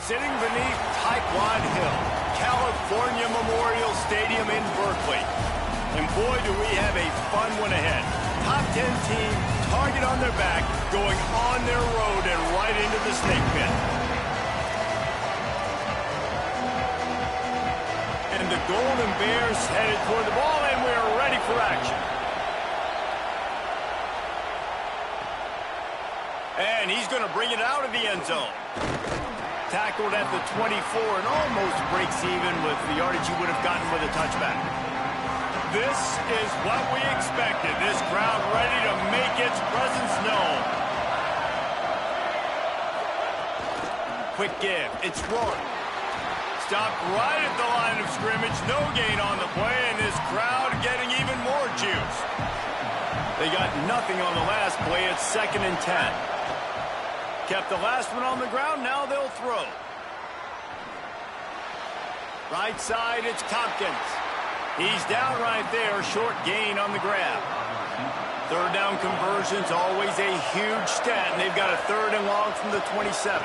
sitting beneath Taekwon Hill, California Memorial Stadium in Berkeley. And boy, do we have a fun one ahead. Top 10 team, target on their back, going on their road and right into the snake pit. And the Golden Bears headed toward the ball, and we're ready for action. And he's going to bring it out of the end zone. Tackled at the 24 and almost breaks even with the yardage he would have gotten with a touchback. This is what we expected. This crowd ready to make its presence known. Quick give. It's Rourke. Stopped right at the line of scrimmage. No gain on the play, and this crowd getting even more juice. They got nothing on the last play. It's 2nd and 10. Kept the last one on the ground. Now they'll throw. Right side, it's Tompkins. He's down right there. Short gain on the grab. Third down conversion's always a huge stat, and they've got a 3rd and long from the 27.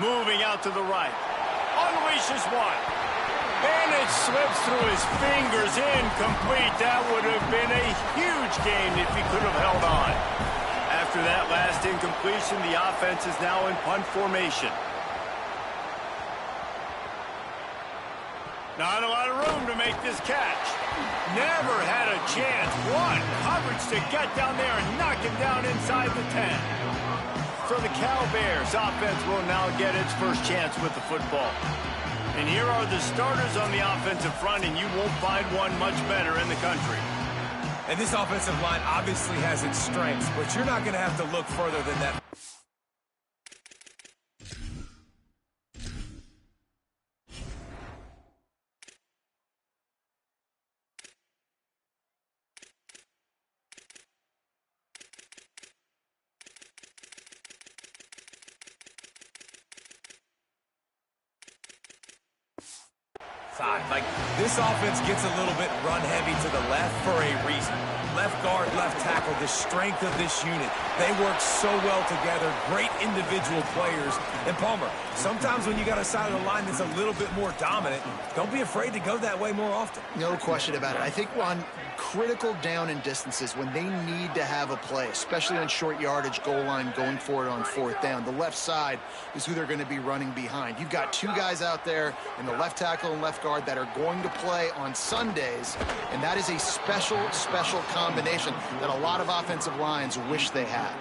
Moving out to the right. Unleashes one. And it slips through his fingers, incomplete. That would have been a huge gain if he could have held on. After that last incompletion, the offense is now in punt formation. Not a lot of room to make this catch. Never had a chance. One coverage to get down there and knock him down inside the 10. So the Cal Bears offense will now get its first chance with the football. And here are the starters on the offensive front, and you won't find one much better in the country. And this offensive line obviously has its strengths, but you're not going to have to look further than that. Like, this offense gets a little bit run heavy to the left for a reason. Left guard, left tackle, the strength of this unit. They work so well together, great individual players. And Palmer, sometimes when you got a side of the line that's a little bit more dominant, don't be afraid to go that way more often. No question about it. I think on critical down and distances, when they need to have a play, especially on short yardage, goal line, going for it on 4th down, the left side is who they're going to be running behind. You've got 2 guys out there in the left tackle and left guard that are going to play on Sundays, and that is a special combination that a lot of offensive lines wish they had.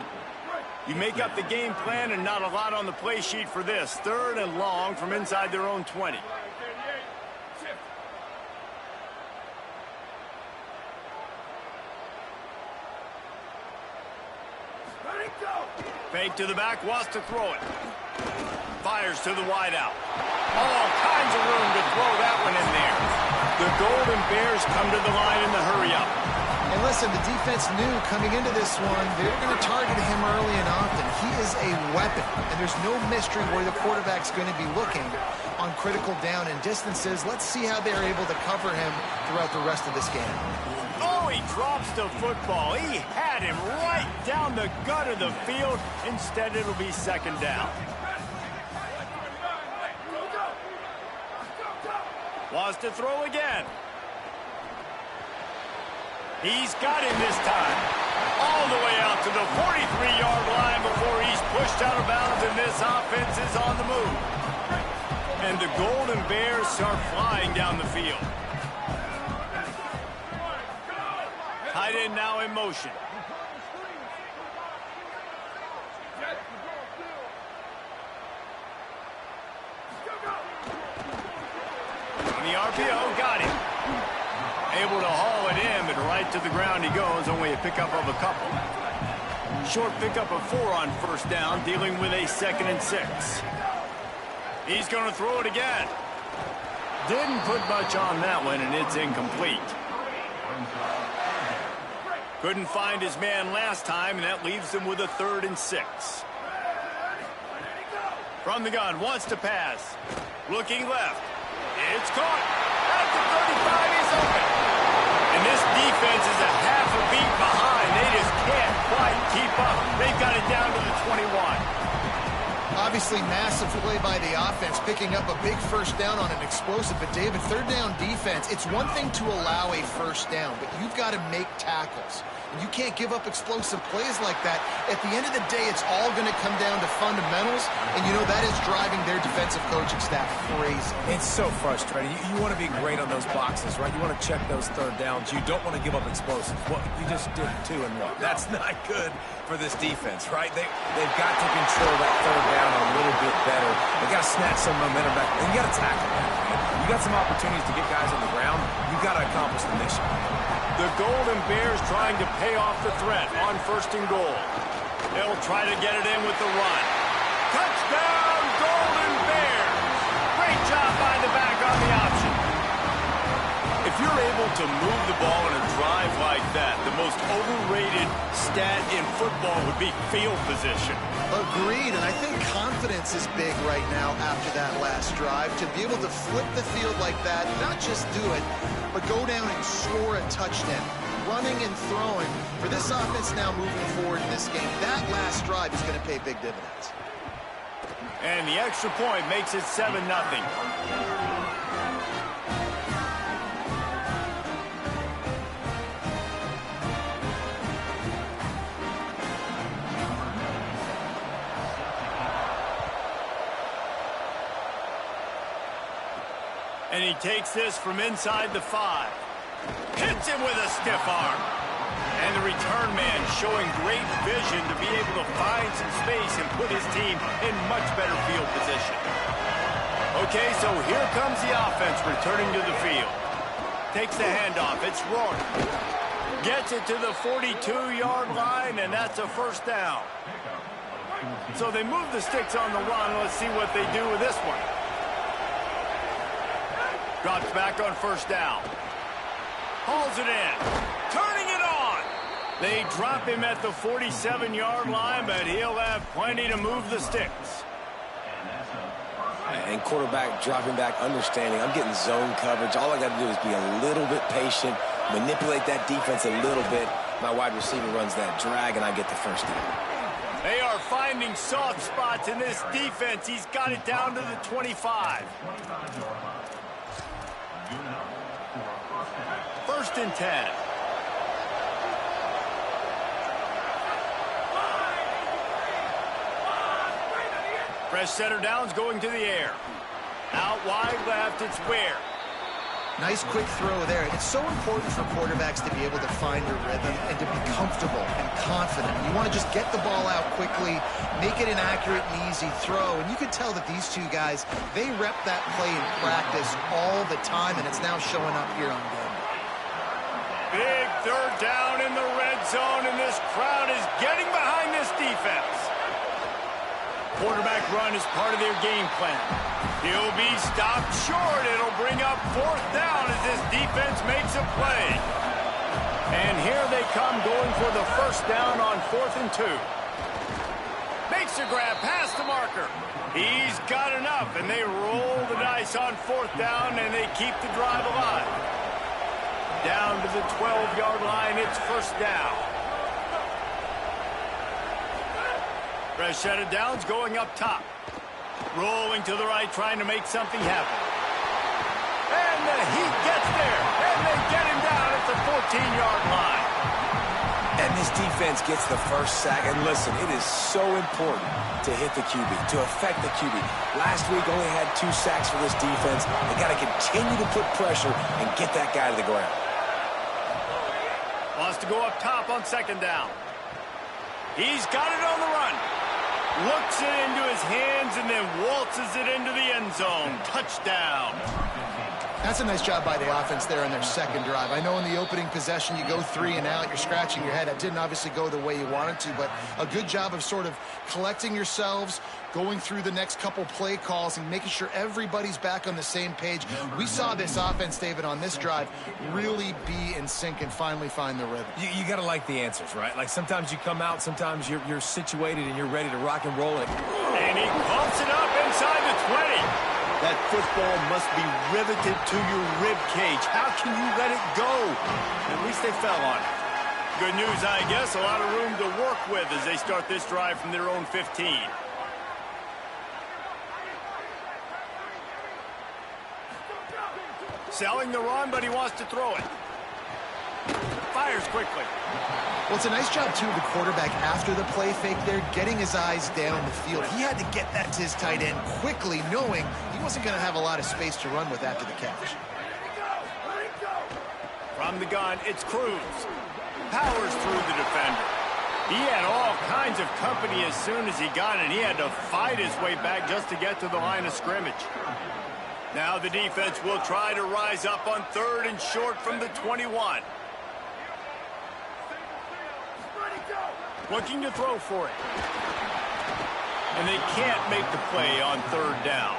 You make up the game plan and not a lot on the play sheet for this. 3rd and long from inside their own 20. Fake to the back, wants to throw it. Fires to the wideout. All kinds of room to throw that one in there. The Golden Bears come to the line in the hurry-up. And listen, the defense knew coming into this one, they were going to target him early and often. He is a weapon, and there's no mystery where the quarterback's going to be looking on critical down and distances. Let's see how they're able to cover him throughout the rest of this game. Oh, he drops the football. He had him right down the gut of the field. Instead, it'll be 2nd down. Wants to throw again. He's got him this time. All the way out to the 43-yard line before he's pushed out of bounds, and this offense is on the move. And the Golden Bears are flying down the field. Tight end now in motion. On the RPO, got him. Able to haul it in, but right to the ground he goes. Only a pickup of a couple. Short pickup of 4 on 1st down, dealing with a 2nd and 6. He's going to throw it again. Didn't put much on that one, and it's incomplete. Couldn't find his man last time, and that leaves him with a 3rd and 6. From the gun, wants to pass. Looking left. It's caught. At the 35, he's open. And this defense is a half a beat behind. They just can't quite keep up. They've got it down to the 21. Obviously, massive play by the offense, picking up a big first down on an explosive. But, David, third down defense, it's one thing to allow a first down, but you've got to make tackles. And you can't give up explosive plays like that. At the end of the day, it's all going to come down to fundamentals, and you know that is driving their defensive coaching staff crazy. It's so frustrating. You want to be great on those boxes, right? You want to check those third downs. You don't want to give up explosives. Well, you just did 2 and 1. That's not good for this defense, right? They've got to control that third down a little bit better. They got to snatch some momentum back, and you got to tackle that, man. You got some opportunities to get guys on the ground. You got to accomplish the mission. The Golden Bears trying to pay off the threat on 1st and goal. They'll try to get it in with the run. Touchdown, Golden Bears! Great job by the back on the option. If you're able to move the ball in a drive like that, the most overrated stat in football would be field position. Agreed, and I think confidence is big right now after that last drive. To be able to flip the field like that, not just do it, but go down and score a touchdown. Running and throwing for this offense now moving forward in this game. That last drive is going to pay big dividends. And the extra point makes it 7-0. And he takes this from inside the 5. Hits him with a stiff arm. And the return man showing great vision to be able to find some space and put his team in much better field position. Okay, so here comes the offense returning to the field. Takes the handoff. It's Rourke. Gets it to the 42-yard line, and that's a first down. So they move the sticks on the run. Let's see what they do with this one. Drops back on 1st down. Hauls it in. Turning it on. They drop him at the 47-yard line, but he'll have plenty to move the sticks. And quarterback dropping back, understanding I'm getting zone coverage. All I got to do is be a little bit patient, manipulate that defense a little bit. My wide receiver runs that drag, and I get the first down. They are finding soft spots in this defense. He's got it down to the 25. 1st and 10. Fresh center downs going to the air. Out wide left, it's Ware. Nice quick throw there. It's so important for quarterbacks to be able to find a rhythm and to be comfortable and confident. You want to just get the ball out quickly, make it an accurate and easy throw. And you can tell that these two guys, they rep that play in practice all the time, and it's now showing up here on game. Big third down in the red zone, and this crowd is getting behind this defense. Quarterback run is part of their game plan. He'll be stopped short. It'll bring up 4th down as this defense makes a play. And here they come going for the first down on 4th and 2. Makes a grab past the marker. He's got enough, and they roll the dice on 4th down, and they keep the drive alive. Down to the 12-yard line, it's first down. Fresh set of downs going up top. Rolling to the right, trying to make something happen. And the Heat gets there, and they get him down at the 14-yard line. And this defense gets the first sack. And listen, it is so important to hit the QB, to affect the QB. Last week only had 2 sacks for this defense. They got to continue to put pressure and get that guy to the ground. Wants to go up top on 2nd down. He's got it on the run. Looks it into his hands and then waltzes it into the end zone. Touchdown. That's a nice job by the offense there on their second drive. I know in the opening possession you go 3 and out, you're scratching your head. That didn't obviously go the way you wanted to, but a good job of sort of collecting yourselves, going through the next couple play calls and making sure everybody's back on the same page. We saw this offense, David, on this drive really be in sync and finally find the rhythm. You got to like the answers, right? Like sometimes you come out, sometimes you're situated and you're ready to rock and roll it. And he pumps it up inside the 20. That football must be riveted to your rib cage. How can you let it go? At least they fell on it. Good news, I guess. A lot of room to work with as they start this drive from their own 15. Selling the run, but he wants to throw it. Fires quickly. Well, it's a nice job, too, of the quarterback after the play fake there, getting his eyes down the field. He had to get that to his tight end quickly, knowing he wasn't going to have a lot of space to run with after the catch. From the gun, it's Cruz. Powers through the defender. He had all kinds of company as soon as he got it. He had to fight his way back just to get to the line of scrimmage. Now the defense will try to rise up on 3rd and short from the 21. Looking to throw for it. And they can't make the play on 3rd down.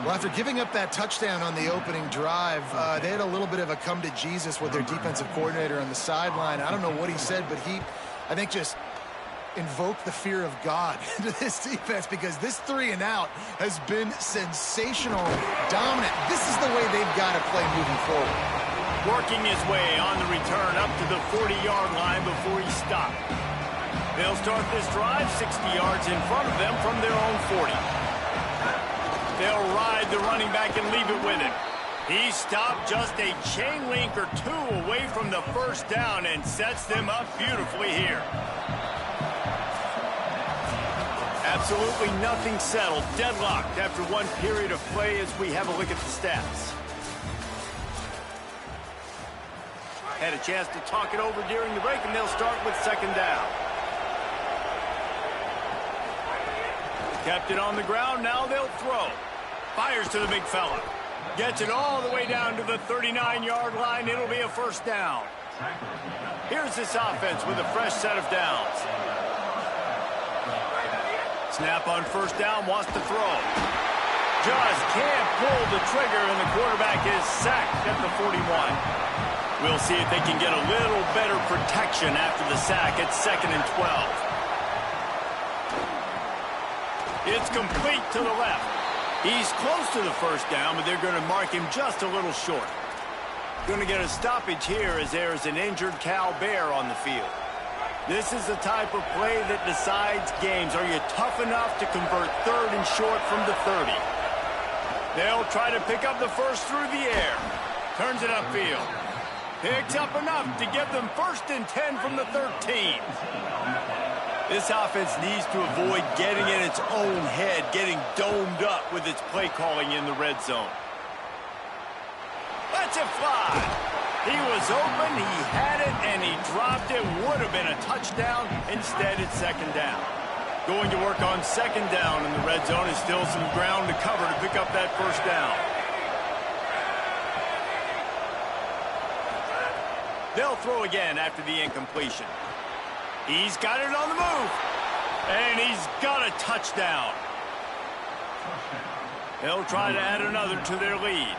Well, after giving up that touchdown on the opening drive, they had a little bit of a come to Jesus with their defensive coordinator on the sideline. I don't know what he said, but he, I think, just invoked the fear of God into this defense, because this 3 and out has been sensational, dominant. This is the way they've got to play moving forward. Working his way on the return up to the 40-yard line before he stopped. They'll start this drive 60 yards in front of them from their own 40. They'll ride the running back and leave it with him. He stopped just a chain link or 2 away from the 1st down and sets them up beautifully here. Absolutely nothing settled, deadlocked after one period of play as we have a look at the stats. Had a chance to talk it over during the break, and they'll start with 2nd down. Kept it on the ground, now they'll throw. Fires to the big fella. Gets it all the way down to the 39-yard line. It'll be a 1st down. Here's this offense with a fresh set of downs. Snap on 1st down, wants to throw. Just can't pull the trigger, and the quarterback is sacked at the 41. We'll see if they can get a little better protection after the sack at 2nd and 12. It's complete to the left. He's close to the 1st down, but they're going to mark him just a little short. Going to get a stoppage here as there is an injured Cal Bear on the field. This is the type of play that decides games. Are you tough enough to convert 3rd and short from the 30? They'll try to pick up the 1st through the air. Turns it upfield. Picks up enough to give them 1st and 10 from the 13. This offense needs to avoid getting in its own head, getting domed up with its play calling in the red zone. Let's it fly. He was open, he had it, and he dropped it. Would have been a touchdown. Instead, it's 2nd down. Going to work on 2nd down in the red zone. Is still some ground to cover to pick up that 1st down. They'll throw again after the incompletion. He's got it on the move. And he's got a touchdown. They'll try to add another to their lead.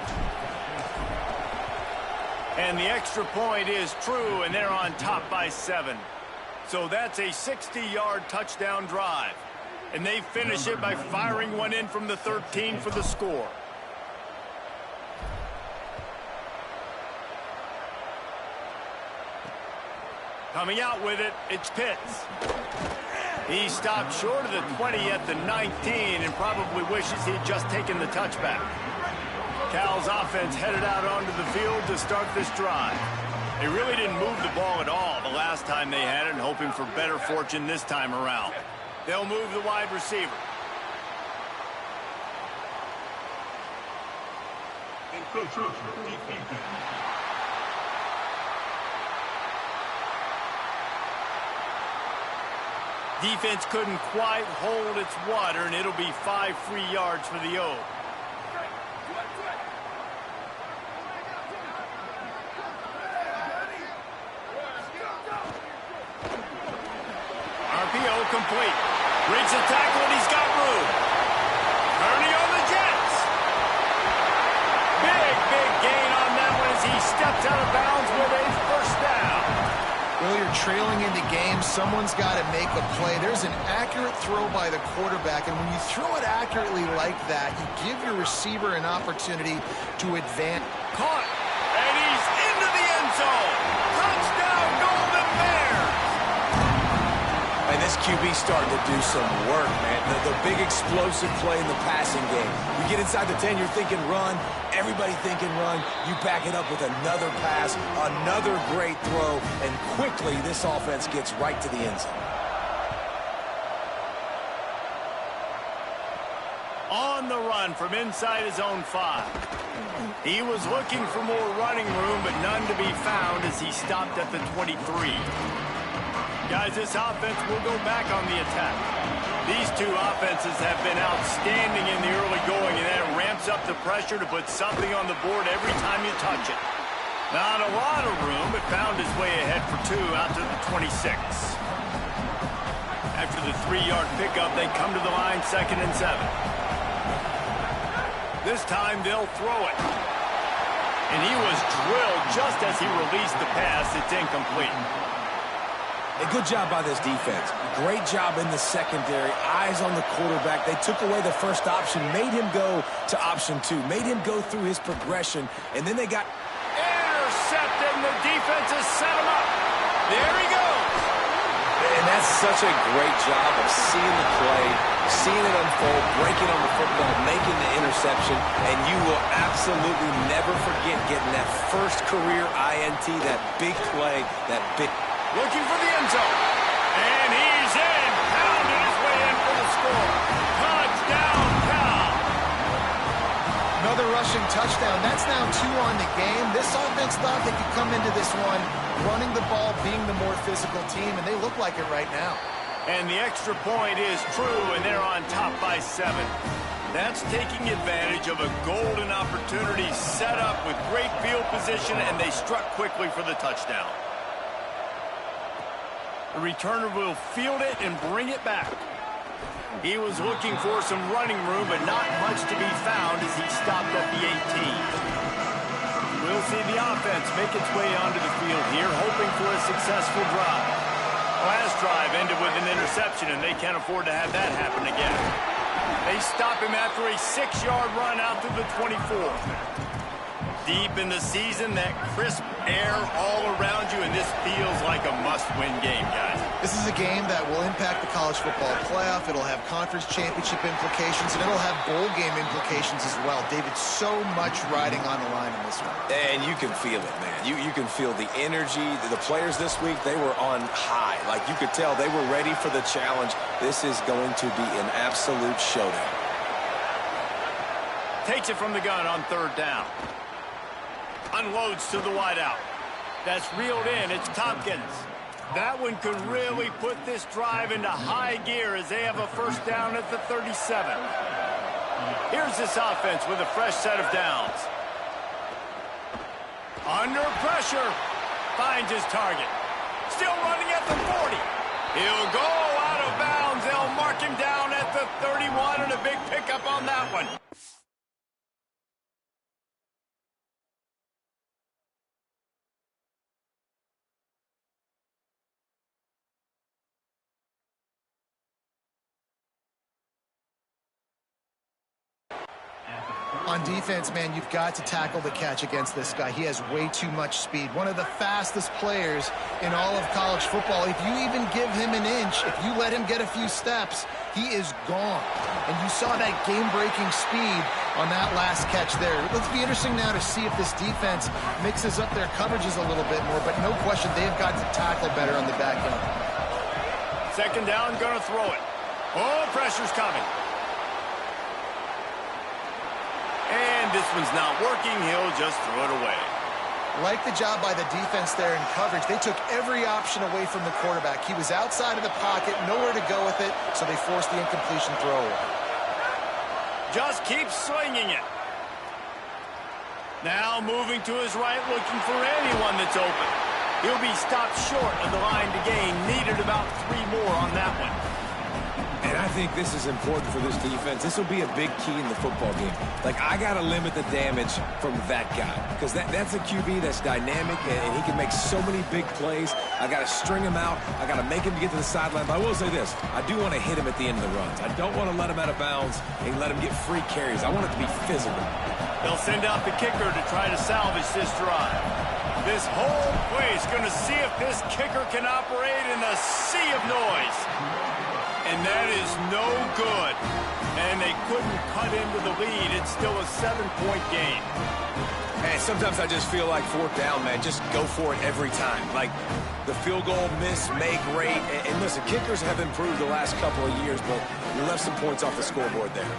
And the extra point is true, and they're on top by 7. So that's a 60-yard touchdown drive. And they finish it by firing one in from the 13 for the score. Coming out with it, it's Pitts. He stopped short of the 20 at the 19 and probably wishes he'd just taken the touchback. Cal's offense headed out onto the field to start this drive. They really didn't move the ball at all the last time they had it, and hoping for better fortune this time around. They'll move the wide receiver. Defense couldn't quite hold its water, and it'll be 5 free yards for the O. RPO complete. Breaks the tackle, and he's got room. Ernie on the Jets. Big gain on that one as he steps out of bounds with a 1st down. Well, you're trailing into games. Someone's got to make a play. There's an accurate throw by the quarterback, and when you throw it accurately like that, you give your receiver an opportunity to advance. Caught, and he's into the end zone. Touchdown, Golden Bears. And This QB's starting to do some work, man. The big explosive play in the passing game. You get inside the 10, you're thinking run. Everybody thinking run. You back it up with another pass, another great throw, and quickly this offense gets right to the end zone. On the run from inside his own 5. He was looking for more running room, but none to be found as he stopped at the 23. Guys, this offense will go back on the attack. These two offenses have been outstanding in the early going, and that ramps up the pressure to put something on the board every time you touch it. Not a lot of room, but found his way ahead for 2 out to the 26. After the 3-yard pickup, they come to the line 2nd and 7. This time they'll throw it. And he was drilled just as he released the pass. It's incomplete. A good job by this defense. Great job in the secondary. Eyes on the quarterback. They took away the first option, made him go to option 2, made him go through his progression, and then they got intercepted, and the defense has set him up. There he goes. And that's such a great job of seeing the play, seeing it unfold, breaking on the football, making the interception, and you will absolutely never forget getting that first career INT, that big play, that big... Looking for the end zone. And he's in. Pounded his way in for the score. Touchdown, Cal. Another rushing touchdown. That's now 2 on the game. This offense thought they could come into this one running the ball, being the more physical team, and they look like it right now. And the extra point is true, and they're on top by 7. That's taking advantage of a golden opportunity set up with great field position, and they struck quickly for the touchdown. The returner will field it and bring it back. He was looking for some running room, but not much to be found as he stopped at the 18. We'll see the offense make its way onto the field here, hoping for a successful drive. Last drive ended with an interception, and they can't afford to have that happen again. They stop him after a 6-yard run out to the 24. Deep in the season, that crisp air all around you, and this feels like a must-win game, guys. This is a game that will impact the college football playoff. It'll have conference championship implications, and it'll have bowl game implications as well. David, so much riding on the line in this one. And you can feel it, man. You can feel the energy. The players this week, they were on high. Like, you could tell they were ready for the challenge. This is going to be an absolute showdown. Takes it from the gun on 3rd down. Unloads to the wideout. That's reeled in. It's Tompkins. That one could really put this drive into high gear as they have a first down at the 37. Here's this offense with a fresh set of downs. Under pressure. Finds his target. Still running at the 40. He'll go out of bounds. They'll mark him down at the 31, and a big pickup on that one. On defense, man, you've got to tackle the catch against this guy. He has way too much speed. One of the fastest players in all of college football. If you even give him an inch, if you let him get a few steps, he is gone. And you saw that game-breaking speed on that last catch there. Let's be interesting now to see if this defense mixes up their coverages a little bit more, but no question they've got to tackle better on the back end. 2nd down, gonna throw it. Oh, pressure's coming. And this one's not working. He'll just throw it away. Like the job by the defense there in coverage. They took every option away from the quarterback. He was outside of the pocket, nowhere to go with it, so they forced the incompletion throw away. Just keep swinging it. Now moving to his right, looking for anyone that's open. He'll be stopped short of the line to gain. Needed about 3 more on that one. And I think this is important for this defense. This will be a big key in the football game. Like, I got to limit the damage from that guy because that's a QB that's dynamic, and he can make so many big plays. I got to string him out. I got to make him get to the sideline. But I will say this. I do want to hit him at the end of the runs. I don't want to let him out of bounds and let him get free carries. I want it to be physical. They'll send out the kicker to try to salvage this drive. This whole place going to see if this kicker can operate in a sea of noise. And that is no good. And they couldn't cut into the lead. It's still a 7-point game. Hey, sometimes I just feel like fourth down, man. Just go for it every time. Like the field goal miss, make rate. And listen, kickers have improved the last couple of years, but you left some points off the scoreboard there.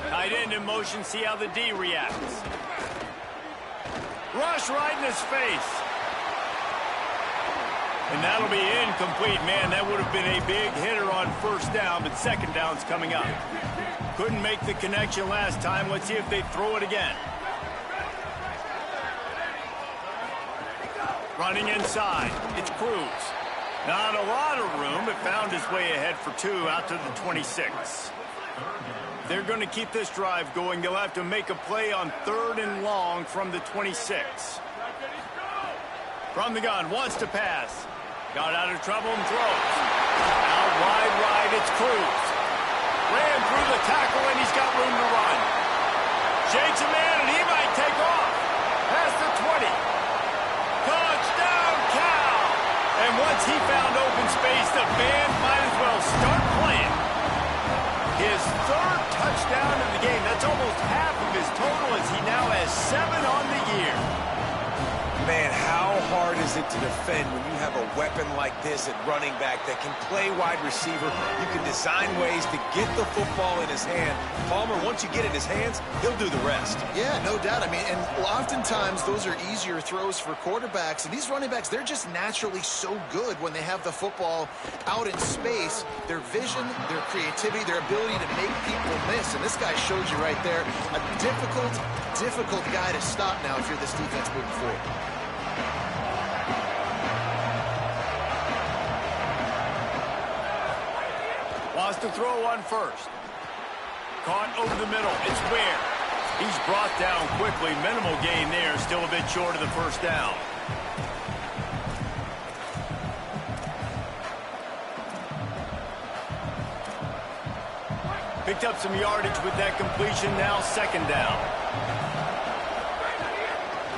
Tight end in motion, see how the D reacts. Rush right in his face. And that'll be incomplete. Man, that would have been a big hitter on first down, but second down's coming up. Couldn't make the connection last time. Let's see if they throw it again. Running inside. It's Cruz. Not a lot of room, but found his way ahead for 2 out to the 26. They're going to keep this drive going. They'll have to make a play on 3rd and long from the 26. From the gun, wants to pass. Got out of trouble and throws. Out wide right, it's Cruz. Ran through the tackle, and he's got room to run. Shakes a man, and he might take off. Past the 20. Touchdown, Cal! And once he found open space, the band might as well start playing. His 3rd touchdown of the game. That's almost half of his total as he now has 7 on the year. Man, how hard is it to defend when you have a weapon like this at running back that can play wide receiver? You can design ways to get the football in his hand. Palmer, once you get it in his hands, he'll do the rest. Yeah, no doubt. I mean, and oftentimes those are easier throws for quarterbacks. And these running backs, they're just naturally so good when they have the football out in space. Their vision, their creativity, their ability to make people miss. And this guy shows you right there a difficult guy to stop now if you're this defense moving forward. Wants to throw on first. Caught over the middle. It's Ware. He's brought down quickly. Minimal gain there. Still a bit short of the first down. Picked up some yardage with that completion. Now second down.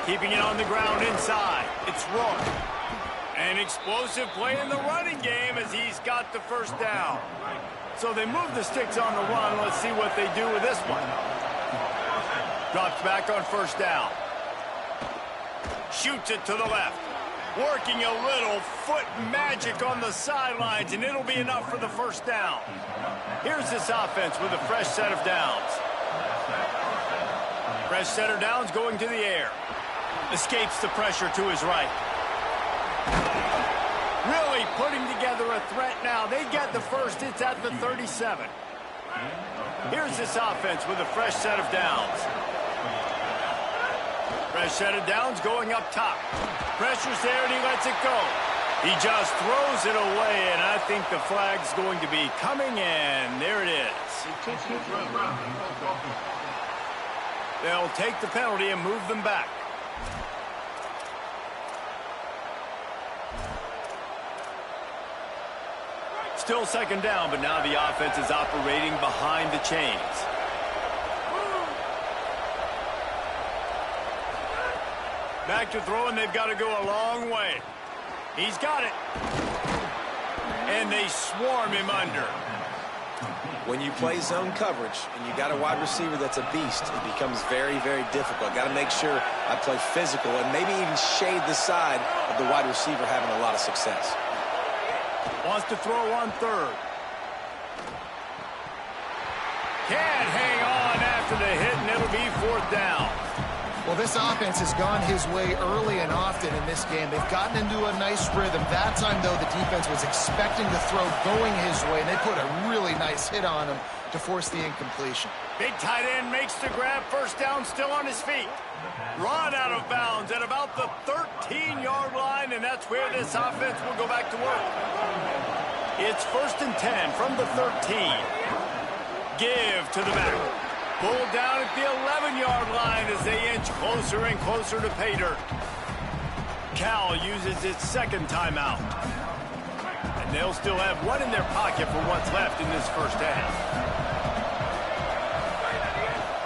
Keeping it on the ground inside. It's Roy. An explosive play in the running game as he's got the first down. So they move the sticks on the run. Let's see what they do with this one. Drops back on first down. Shoots it to the left. Working a little foot magic on the sidelines, and it'll be enough for the first down. Here's this offense with a fresh set of downs. Fresh set of downs going to the air. Escapes the pressure to his right. Really putting together a threat now. They get the first. It's at the 37. Here's this offense with a fresh set of downs. Fresh set of downs going up top. Pressure's there, and he lets it go. He just throws it away, and I think the flag's going to be coming in. There it is. They'll take the penalty and move them back. Still second down, but now the offense is operating behind the chains. Back to throwing, they've got to go a long way. He's got it. And they swarm him under. When you play zone coverage and you got a wide receiver that's a beast, it becomes very, very difficult. Got to make sure I play physical and maybe even shade the side of the wide receiver having a lot of success. Wants to throw on third. Can't hang on after the hit, and it'll be fourth down. Well, this offense has gone his way early and often in this game. They've gotten into a nice rhythm. That time, though, the defense was expecting the throw going his way, and they put a really nice hit on him to force the incompletion. Big tight end makes the grab. First down, still on his feet. Run out of bounds at about the 13-yard line, and that's where this offense will go back to work. It's 1st and 10 from the 13. Give to the back. Pulled down at the 11-yard line as they inch closer and closer to pay dirt. Cal uses its second timeout. And they'll still have one in their pocket for what's left in this first half.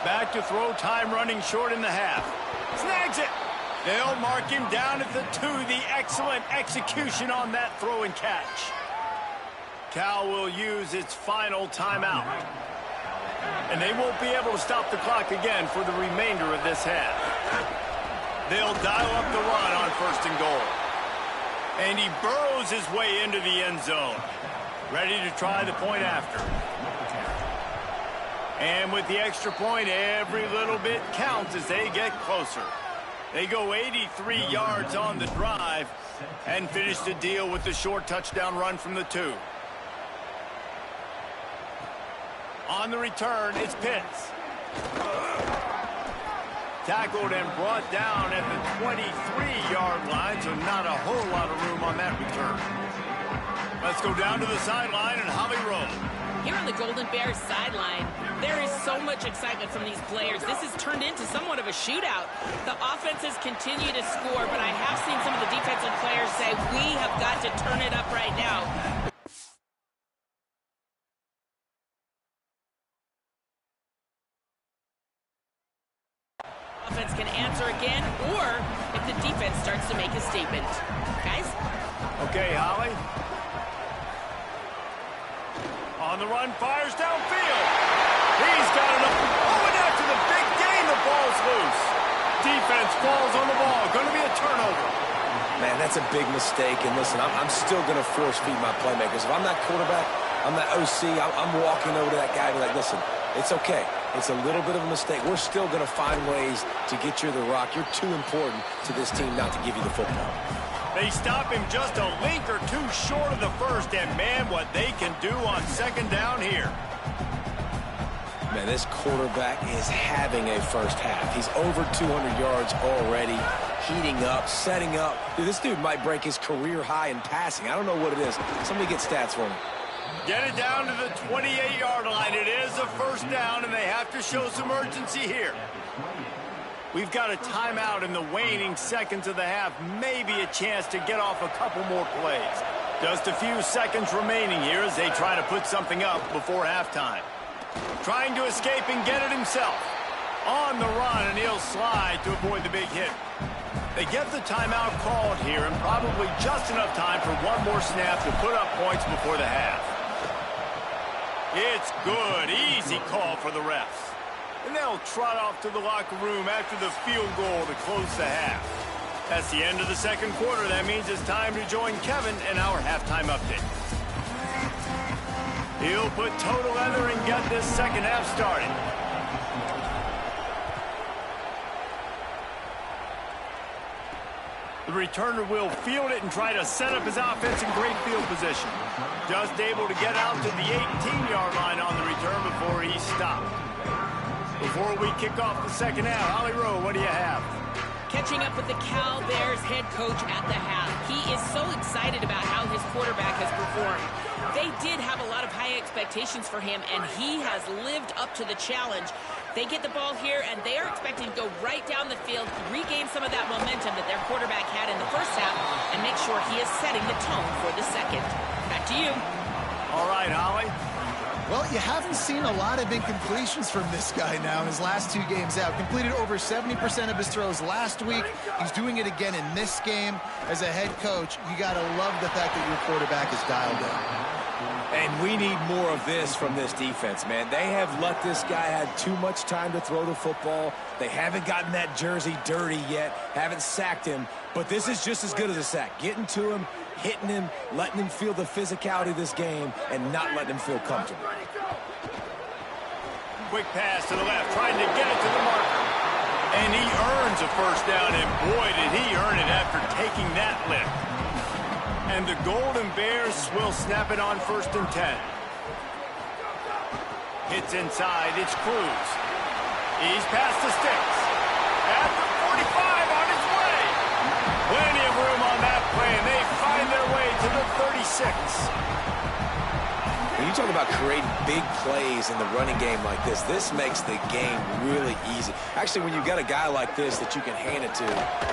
Back to throw, time running short in the half. Snags it. They'll mark him down at the 2. The excellent execution on that throw and catch. Cal will use its final timeout. And they won't be able to stop the clock again for the remainder of this half. They'll dial up the run on 1st and goal. And he burrows his way into the end zone. Ready to try the point after. And with the extra point, every little bit counts as they get closer. They go 83 yards on the drive and finish the deal with the short touchdown run from the 2. On the return, it's Pitts. Tackled and brought down at the 23-yard line, so not a whole lot of room on that return. Let's go down to the sideline and Holly Rowe. Here on the Golden Bears sideline, there is so much excitement from these players. This has turned into somewhat of a shootout. The offenses continue to score, but I have seen some of the defensive players say, we have got to turn it up right now. Offense can answer again, or if the defense starts to make a statement. Guys? Okay, Holly. On the run, fires downfield. He's got enough. Oh, and after the big gain, the ball's loose. Defense falls on the ball. Going to be a turnover. Man, that's a big mistake. And listen, I'm still going to force feed my playmakers. If I'm that quarterback, I'm that OC, I'm walking over to that guy and be like, listen, it's okay. It's a little bit of a mistake. We're still going to find ways to get you the rock. You're too important to this team not to give you the football. They stop him just a link or two short of the first, and man, what they can do on 2nd down here. Man, this quarterback is having a first half. He's over 200 yards already, heating up, setting up. Dude, this dude might break his career high in passing. I don't know what it is. Somebody get stats for me. Get it down to the 28-yard line. It is a 1st down, and they have to show some urgency here. We've got a timeout in the waning seconds of the half. Maybe a chance to get off a couple more plays. Just a few seconds remaining here as they try to put something up before halftime. Trying to escape and get it himself. On the run, and he'll slide to avoid the big hit. They get the timeout called here, and probably just enough time for one more snap to put up points before the half. It's good. Easy call for the refs. And they'll trot off to the locker room after the field goal to close the half. That's the end of the 2nd quarter. That means it's time to join Kevin in our halftime update. He'll put toe to leather and get this 2nd half started. The returner will field it and try to set up his offense in great field position. Just able to get out to the 18-yard line on the return before he stopped. Before we kick off the 2nd half, Holly Rowe, what do you have? Catching up with the Cal Bears head coach at the half. He is so excited about how his quarterback has performed. They did have a lot of high expectations for him, and he has lived up to the challenge. They get the ball here, and they are expecting to go right down the field, regain some of that momentum that their quarterback had in the 1st half, and make sure he is setting the tone for the 2nd. Back to you. All right, Holly. Well, you haven't seen a lot of incompletions from this guy now in his last 2 games out. Completed over 70% of his throws last week. He's doing it again in this game. As a head coach, you got to love the fact that your quarterback is dialed in. And we need more of this from this defense, man. They have let this guy have too much time to throw the football. They haven't gotten that jersey dirty yet, haven't sacked him. But this is just as good as a sack. Getting to him, hitting him, letting him feel the physicality of this game, and not letting him feel comfortable. Quick pass to the left, trying to get it to the marker. And he earns a 1st down, and boy, did he earn it after taking that lift. And the Golden Bears will snap it on 1st and 10. Hits inside, it's Cruz. He's past the sticks. At the 45 on his way. Plenty of room on that play, and they find their way to the 36. When you talk about creating big plays in the running game like this makes the game really easy. Actually, when you've got a guy like this that you can hand it to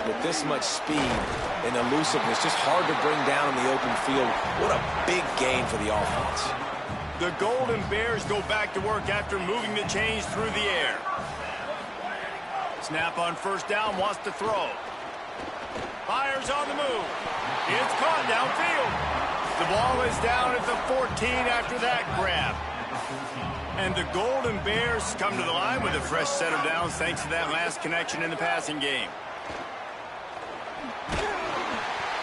with this much speed and elusiveness, just hard to bring down in the open field. What a big gain for the offense. The Golden Bears go back to work after moving the chains through the air. Snap on 1st down, wants to throw. Fires on the move. It's caught downfield. The ball is down at the 14 after that grab. And the Golden Bears come to the line with a fresh set of downs thanks to that last connection in the passing game.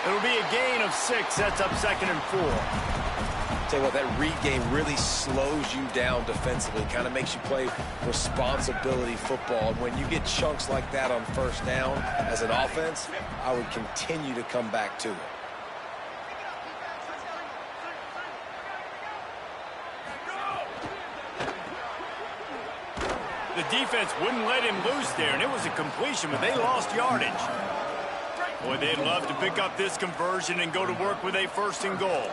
It'll be a gain of 6. Sets up 2nd and 4. Tell you what, that read game really slows you down defensively, kind of makes you play responsibility football. And when you get chunks like that on first down as an offense, I would continue to come back to it. The defense wouldn't let him loose there, and it was a completion, but they lost yardage. Boy, they'd love to pick up this conversion and go to work with a 1st and goal.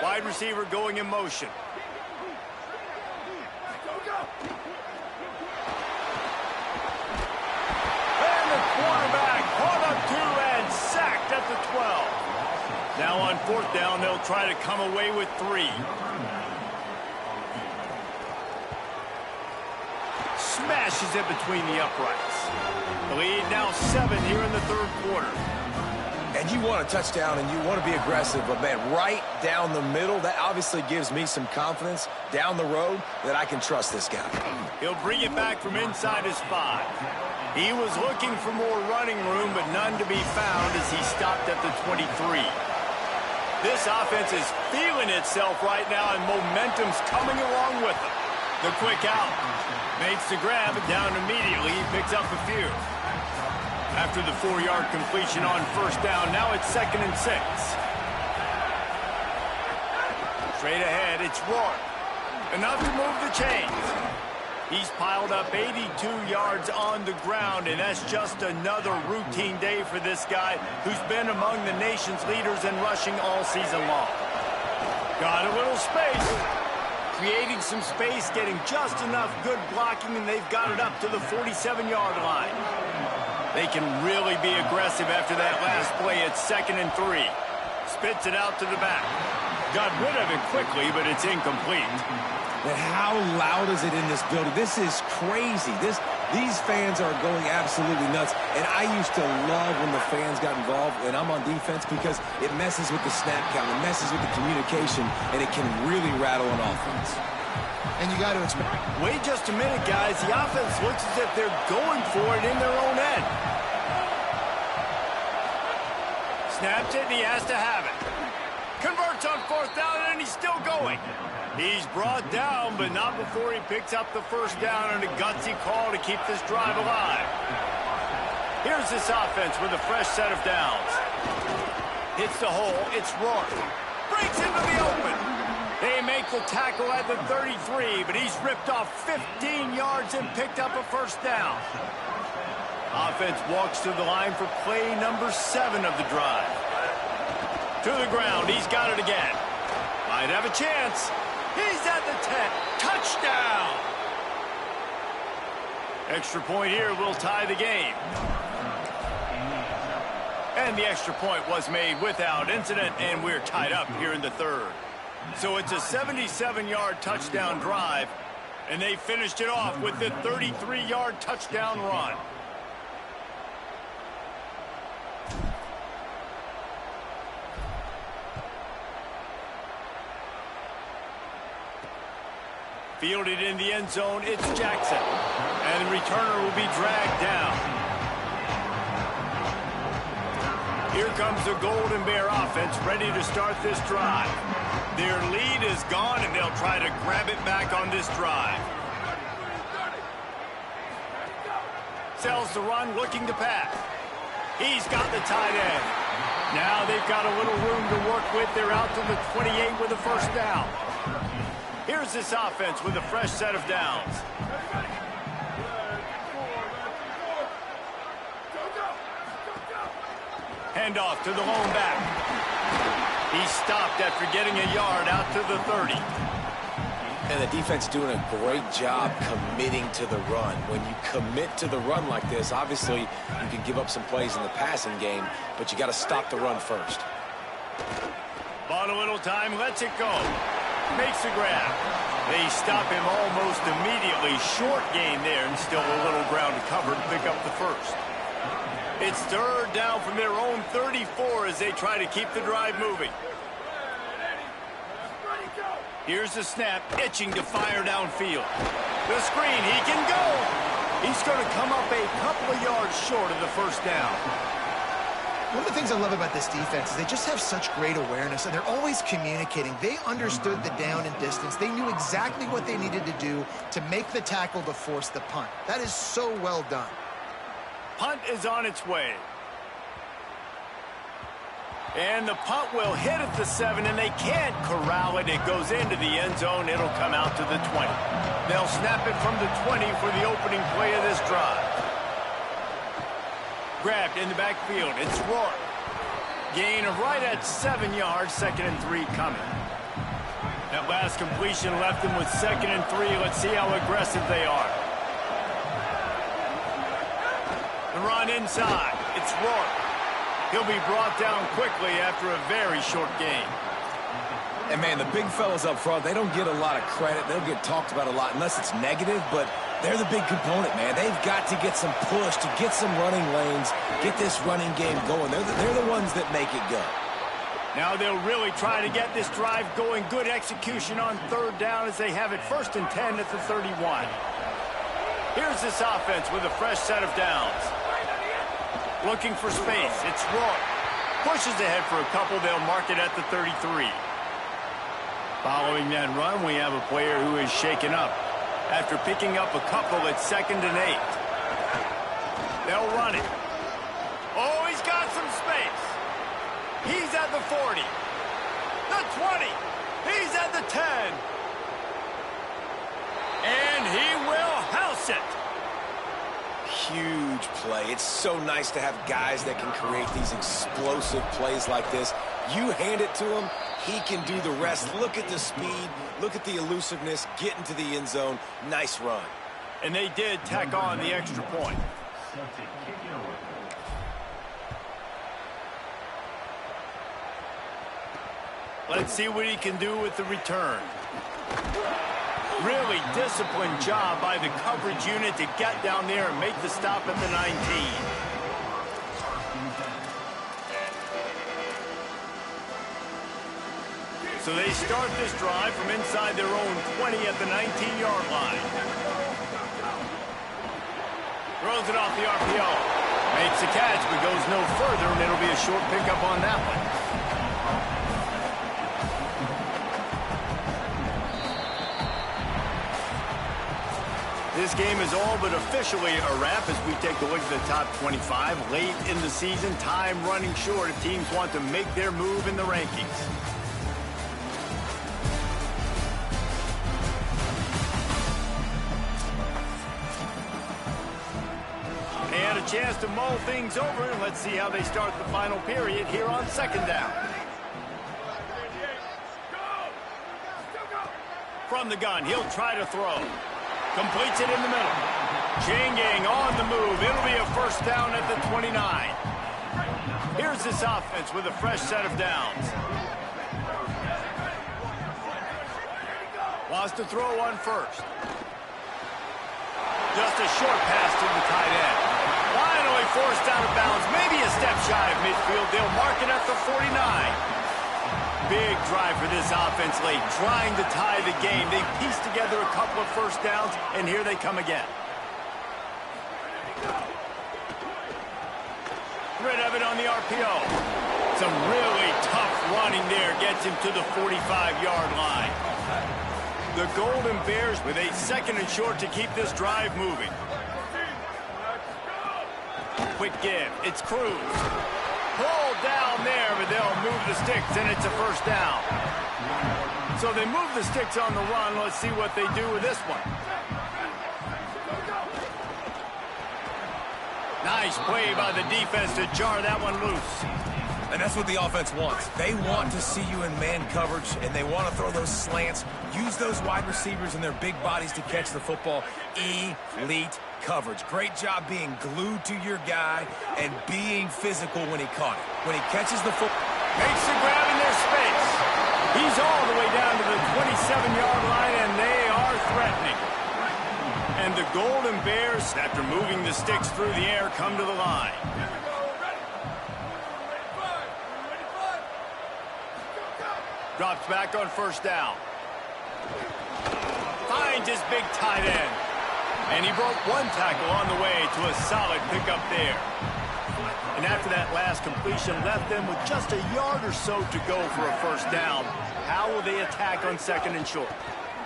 Wide receiver going in motion. And the quarterback caught up to and sacked at the 12. Now on 4th down, they'll try to come away with 3. Smashes it between the uprights. The lead now 7 here in the 3rd quarter. And you want a touchdown and you want to be aggressive, but man, right down the middle, that obviously gives me some confidence down the road that I can trust this guy. He'll bring it back from inside his 5. He was looking for more running room, but none to be found as he stopped at the 23. This offense is feeling itself right now, and momentum's coming along with them. The quick out. Makes the grab, down immediately. He picks up a few. After the 4-yard completion on 1st down, now it's 2nd and 6. Straight ahead, it's Rourke. Enough to move the chains. He's piled up 82 yards on the ground, and that's just another routine day for this guy who's been among the nation's leaders in rushing all season long. Got a little space. Creating some space, getting just enough good blocking, and they've got it up to the 47-yard line. They can really be aggressive after that last play. It's 2nd and 3. Spits it out to the back. Got rid of it quickly, but it's incomplete. And how loud is it in this building? This is crazy. These fans are going absolutely nuts. And I used to love when the fans got involved, and I'm on defense, because it messes with the snap count, it messes with the communication, and it can really rattle an offense. And you got to expect. Wait just a minute, guys. The offense looks as if they're going for it in their own end. Snaps it, and he has to have it. Converts on 4th down, and he's still going. He's brought down, but not before he picks up the 1st down and a gutsy call to keep this drive alive. Here's this offense with a fresh set of downs. Hits the hole. It's Rourke. Breaks into the open. They make the tackle at the 33, but he's ripped off 15 yards and picked up a 1st down. Offense walks to the line for play number 7 of the drive. To the ground. He's got it again. Might have a chance. He's at the 10. Touchdown! Extra point here will tie the game. And the extra point was made without incident, and we're tied up here in the 3rd. So it's a 77-yard touchdown drive, and they finished it off with the 33-yard touchdown run. Fielded in the end zone, it's Jackson. And the returner will be dragged down. Here comes the Golden Bear offense ready to start this drive. Their lead is gone, and they'll try to grab it back on this drive. Sells the run, looking to pass. He's got the tight end. Now they've got a little room to work with. They're out to the 28 with a 1st down. Here's this offense with a fresh set of downs. Handoff to the lone back. He stopped after getting a yard out to the 30. And the defense doing a great job committing to the run. When you commit to the run like this, obviously you can give up some plays in the passing game, but you got to stop the run first. Bought a little time, lets it go. Makes the grab. They stop him almost immediately. Short gain there, and still a little ground to cover to pick up the first. It's third down from their own 34 as they try to keep the drive moving. Here's the snap, itching to fire downfield. The screen, he can go. He's going to come up a couple of yards short of the first down. One of the things I love about this defense is they just have such great awareness, and they're always communicating. They understood the down and distance. They knew exactly what they needed to do to make the tackle to force the punt. That is so well done. Punt is on its way. And the punt will hit at the 7, and they can't corral it. It goes into the end zone. It'll come out to the 20. They'll snap it from the 20 for the opening play of this drive. Grabbed in the backfield. It's Rourke. Gain of right at 7 yards. 2nd and 3 coming. That last completion left them with 2nd and 3. Let's see how aggressive they are. The run inside. It's Rourke. He'll be brought down quickly after a very short game. And, man, the big fellas up front, they don't get a lot of credit. They'll get talked about a lot unless it's negative, but they're the big component, man. They've got to get some push, to get some running lanes, get this running game going. They're the ones that make it go. Now they'll really try to get this drive going. Good execution on third down as they have it 1st and 10 at the 31. Here's this offense with a fresh set of downs. Looking for space. It's Rourke. Pushes ahead for a couple. They'll mark it at the 33. Following that run, we have a player who is shaken up. After picking up a couple at 2nd and 8. They'll run it. Oh, he's got some space. He's at the 40. The 20. He's at the 10. And he will house it. Huge play. It's so nice to have guys that can create these explosive plays like this. You hand it to him, he can do the rest. Look at the speed. Look at the elusiveness. Get into the end zone. Nice run. And they did tack on the extra point. Let's see what he can do with the return. Really disciplined job by the coverage unit to get down there and make the stop at the 19. So they start this drive from inside their own 20 at the 19-yard line. Throws it off the RPO. Makes a catch, but goes no further, and it'll be a short pickup on that one. This game is all but officially a wrap as we take a look at the top 25. Late in the season, time running short if teams want to make their move in the rankings. And a chance to mull things over, and let's see how they start the final period here on 2nd down. From the gun, he'll try to throw. Completes it in the middle. Chain gang on the move. It'll be a first down at the 29. Here's this offense with a fresh set of downs. Wants to throw on first. Just a short pass to the tight end. Finally forced out of bounds. Maybe a step shy of midfield. They'll mark it at the 49. Big drive for this offense late, trying to tie the game. They pieced together a couple of first downs, and here they come again. Rid of it on the RPO. Some really tough running there gets him to the 45-yard line. The Golden Bears with a 2nd and short to keep this drive moving. Quick give. It's Cruz. Pulled down there, but they'll move the sticks, and it's a first down. So they move the sticks on the run. Let's see what they do with this one. Nice play by the defense to jar that one loose. And that's what the offense wants. They want to see you in man coverage, and they want to throw those slants, use those wide receivers and their big bodies to catch the football. Elite coverage. Great job being glued to your guy and being physical when he caught it. When he catches the football. Makes the grab in their space. He's all the way down to the 27-yard line, and they And the Golden Bears, after moving the sticks through the air, come to the line. Drops back on first down. Finds his big tight end. And he broke one tackle on the way to a solid pickup there. And after that last completion, left them with just a yard or so to go for a first down. How will they attack on second and short?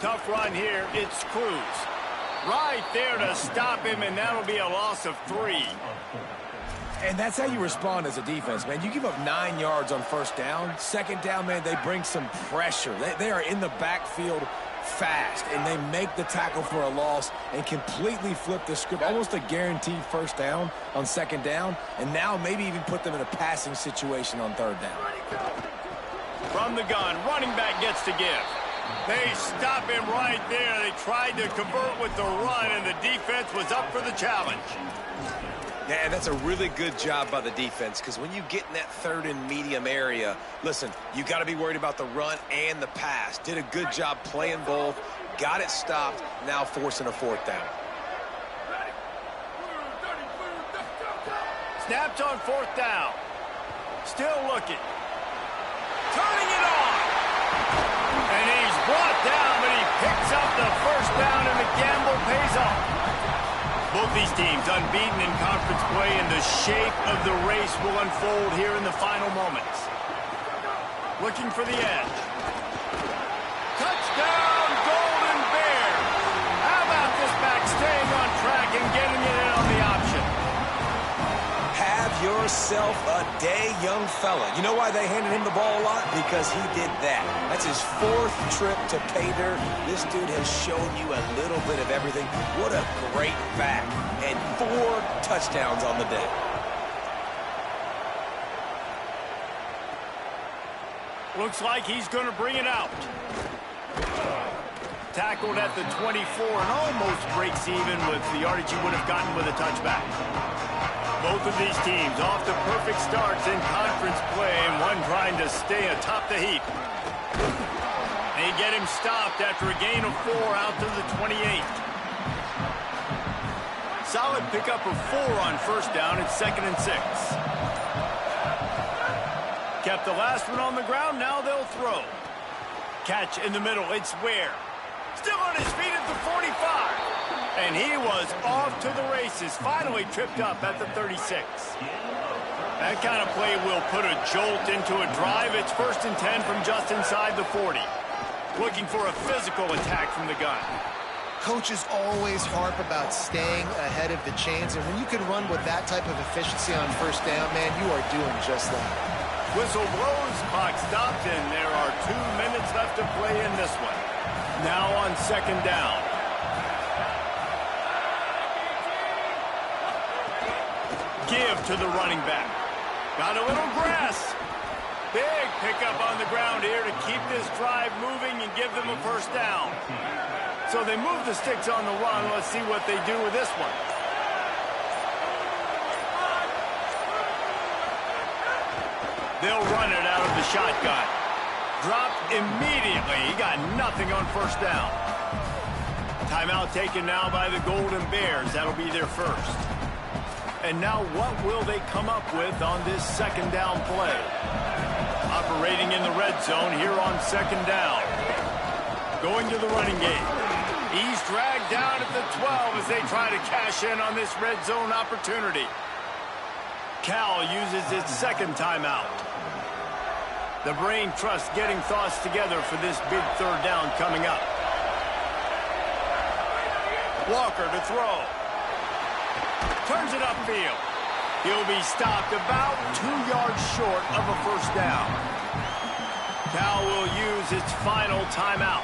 Tough run here. It's Cruz. Right there to stop him, and that'll be a loss of 3. And that's how you respond as a defense, man. You give up 9 yards on first down. Second down, man, they bring some pressure. They are in the backfield fast, and they make the tackle for a loss and completely flip the script. Almost a guaranteed first down on second down, and now maybe even put them in a passing situation on third down. From the gun, running back gets to give. They stop him right there. They tried to convert with the run, and the defense was up for the challenge. Yeah, that's a really good job by the defense, because when you get in that third and medium area, listen, you got to be worried about the run and the pass. Did a good job playing both, got it stopped, now forcing a fourth down. Snaps on fourth down. Still looking. Turning it on. And he's brought down, but he picks up the first down, and the gamble pays off. Both these teams unbeaten in conference play, and the shape of the race will unfold here in the final moments. Looking for the edge. Touchdown, Golden Bears! How about this back staying on track and getting it in on the option? Have yourself a day, young fella. You know why they handed him the ball a lot? Because he did that. That's his 4th trip to pay dirt. This dude has shown you a little bit of everything. What a great back. And 4 touchdowns on the day. Looks like he's going to bring it out. Tackled at the 24 and almost breaks even with the yardage he would have gotten with a touchback. Both of these teams off to perfect starts in conference play, and one trying to stay atop the heap. They get him stopped after a gain of 4 out to the 28. Solid pickup of 4 on first down. It's 2nd and 6. Kept the last one on the ground. Now they'll throw. Catch in the middle. It's Ware. Still on his feet at the 45. And he was off to the races. Finally tripped up at the 36. That kind of play will put a jolt into a drive. It's 1st and 10 from just inside the 40. Looking for a physical attack from the gun. Coaches always harp about staying ahead of the chains, and when you can run with that type of efficiency on first down, man, you are doing just that. Whistle blows, clock stopped, and there are 2 minutes left to play in this one. Now on second down. Give to the running back. Got a little grass. Big pickup on the ground here to keep this drive moving and give them a first down. So they move the sticks on the run. Let's see what they do with this one. They'll run it out of the shotgun. Dropped immediately. He got nothing on first down. Timeout taken now by the Golden Bears. That'll be their first. And now what will they come up with on this second down play? Operating in the red zone here on second down. Going to the running game. He's dragged down at the 12 as they try to cash in on this red zone opportunity. Cal uses its second timeout. The brain trust getting thoughts together for this big third down coming up. Walker to throw. Turns it upfield. He'll be stopped about 2 yards short of a first down. Cal will use its final timeout.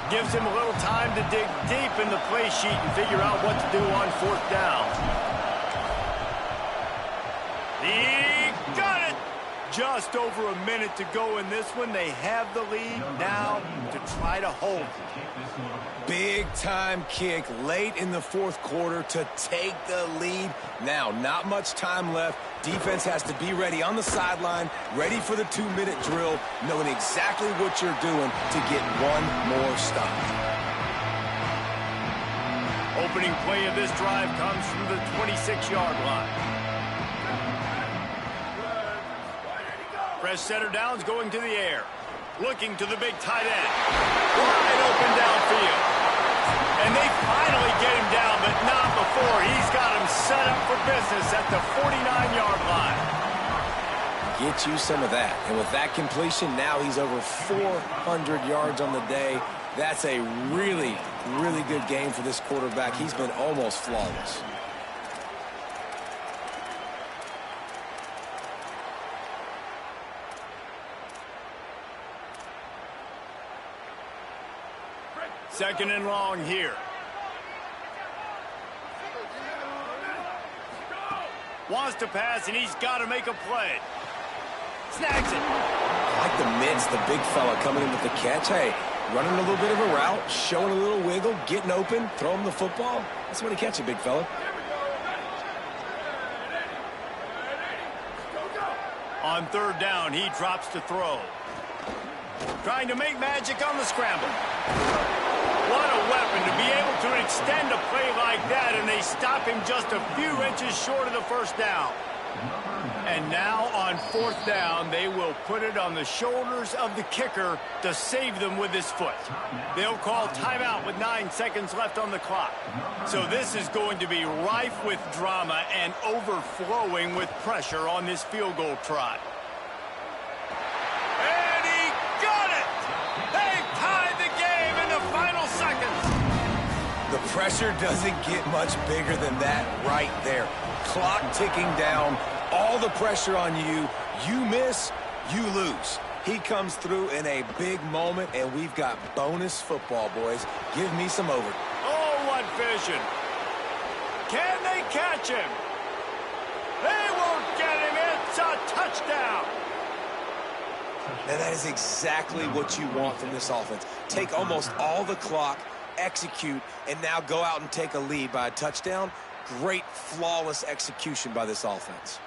Gives him a little time to dig deep in the play sheet and figure out what to do on fourth down. He got it! Just over a minute to go in this one. They have the lead now to try to hold it. Big-time kick late in the 4th quarter to take the lead. Now, not much time left. Defense has to be ready on the sideline, ready for the 2-minute drill, knowing exactly what you're doing to get one more stop. opening play of this drive comes from the 26-yard line. Press center downs going to the air. Looking to the big tight end. Wide open downfield. And they finally get him down, but not before. He's got him set up for business at the 49-yard line. Get you some of that. And with that completion, now he's over 400 yards on the day. That's a really, really good game for this quarterback. He's been almost flawless. Second and long here. Wants to pass, and he's got to make a play. Snags it. I like the mids, the big fella coming in with the catch. Hey, running a little bit of a route, showing a little wiggle, getting open, throw him the football. That's what he catch it, big fella. On third down, he drops to throw. Trying to make magic on the scramble. What a weapon to be able to extend a play like that, and they stop him just a few inches short of the first down. And now on fourth down, they will put it on the shoulders of the kicker to save them with his foot. They'll call timeout with 9 seconds left on the clock. So this is going to be rife with drama and overflowing with pressure on this field goal try. And he got it! They tied the game in the final seconds. The pressure doesn't get much bigger than that right there. Clock ticking down, all the pressure on you. You miss, you lose. He comes through in a big moment, and we've got bonus football, boys. Give me some over. Oh, what vision. Can they catch him? They won't get him. It's a touchdown. And that is exactly what you want from this offense. Take almost all the clock, execute, and now go out and take a lead by a touchdown. Great, flawless execution by this offense.